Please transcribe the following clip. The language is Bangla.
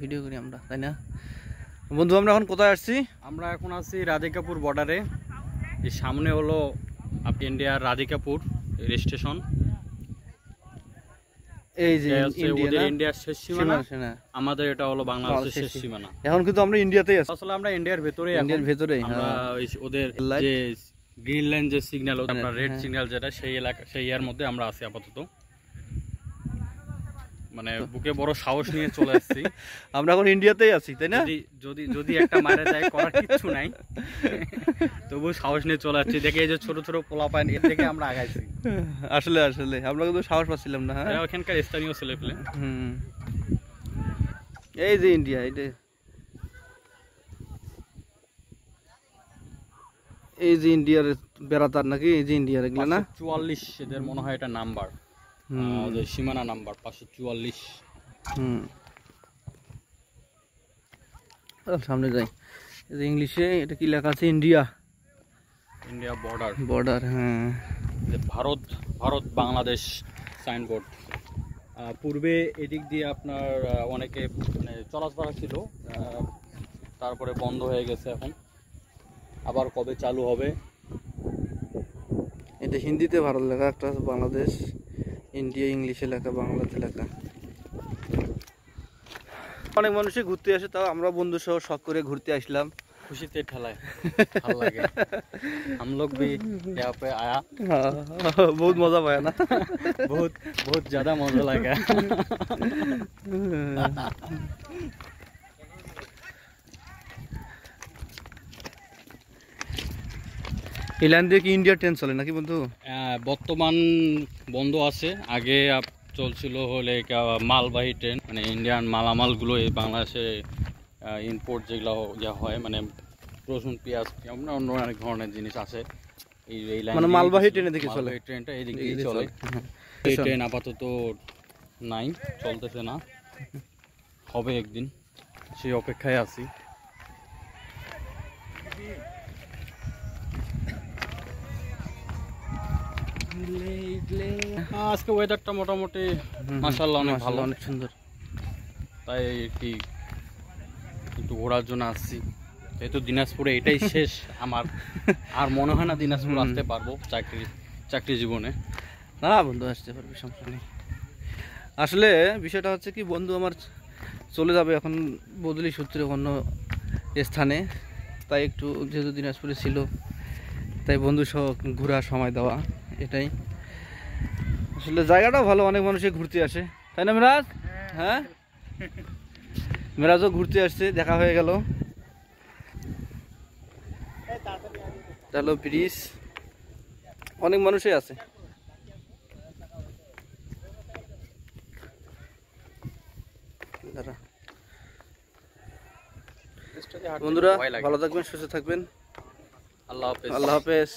ভিডিও করি আমরা, তাই না বন্ধু? আমরা এখন কোথায় আসছি? আমরা এখন আছি রাধিকাপুর বর্ডারে। এই সামনে হলো ইন্ডিয়ার রাধিকাপুর রেল স্টেশন। এই যে ইন্ডিয়ার শেষ সীমানা, আমাদের এটা হলো বাংলাদেশের শেষ সীমানা। এখন কিন্তু আমরা ইন্ডিয়াতেই আছি। আসলে আমরা ইন্ডিয়ার ভেতরেই, আমরা ওদের যে গ্রিন লাইন যে সিগন্যাল, আপনার রেড সিগন্যাল যেটা, সেই এলাকা সেই এর মধ্যে আমরা আছি আপাতত। মানে বুকে বড় সাহস নিয়ে চলে আসছি। আমরা এখন ইন্ডিয়াতেই আছি, তাই না? যদি যদি একটা মারা যায়, করার কিছু নাই, তবু সাহস নিয়ে চলে আসছি। দেখে এই যে ছোট ছোট পোলাপান, এর থেকে আমরা আগাইছি। আসলে আসলে আমরা কিন্তু সাহস পাচ্ছিলাম না। হ্যাঁ, ওখানকার স্থানীয় ছেলেপেলে। এই যে ইন্ডিয়া, এই যে ইন্ডিয়ার বেড়াতার নাকি? এই যে ইন্ডিয়ার এগুলো না, 44 এদের মনে হয় এটা নাম্বার, সীমানা নাম্বার 544। সামনে যাই, এই যে ইংলিশে এটা কি লেখা আছে? India border. হ্যাঁ, ভারত বাংলাদেশ সাইনবোর্ড। পূর্বে এদিক দিয়ে আপনার অনেকে মানে চলাফেরা ছিল, তারপরে বন্ধ হয়ে গেছে। এখন আবার কবে চালু হবে? এটা হিন্দিতে ভারত লেখা, একটা বাংলাদেশ, ইন্ডিয়া ইংলিশে লেখা, বাংলাতে লেখা। অনেক মানুষই ঘুরতে আসে, তাও আমরা বন্ধু সহ শখ করে ঘুরতে আসলাম। खुशी ठेलाए ভাল লাগে। हम लोग भी यहाँ पे आया, बहुत मजा पाया ना। बहुत ज्यादा मजा लगा। ইলান দিয়ে কি ইন্ডিয়া ট্রেন চলে নাকি বন্ধু? বর্তমান বন্ধ আছে, আগে চলছিল হলে মালবাহী ট্রেন, মানে ইন্ডিয়ান মালামালগুলো এই বাংলাদেশে ইম্পোর্ট যেগুলো হয়, মানে রসুন পেঁয়াজ অন্য অনেক ধরনের জিনিস আছে। এই মানে মালবাহী ট্রেনে দিকে চলে, ট্রেনটা এই দিকে চলে। এই ট্রেন আপাতত নাই, চলতেছে না, হবে একদিন, সেই অপেক্ষায় আছি। আজকে ওয়েদারটা মোটামুটি মাশাআল্লাহ অনেক ভালো, অনেক সুন্দর, তাই কি একটু ঘোরার জন্য আসছি। যেহেতু দিনাজপুরে এটাই শেষ আমার, আর মনে হয় না দিনাজপুর আসতে পারবো চাকরি জীবনে। না বন্ধু, আসতে পারবে, সমস্যা নেই। আসলে বিষয়টা হচ্ছে কি, বন্ধু আমার চলে যাবে এখন বদলি সূত্রে অন্য স্থানে, তাই একটু যেহেতু দিনাজপুরে ছিল, তাই বন্ধু সহ ঘোরার সময় দেওয়া, এটাই। আসলে জায়গাটাও ভালো, অনেক মানুষই ঘুরতে আসে, তাই না মিরাজ? হ্যাঁ, মিরাজও ঘুরতে আসছে, দেখা হয়ে গেল। ব্রিজ, অনেক মানুষই আছে। বন্ধুরা ভালো থাকবেন, সুস্থ থাকবেন। আল্লাহ হাফেজ। আল্লাহ হাফেজ।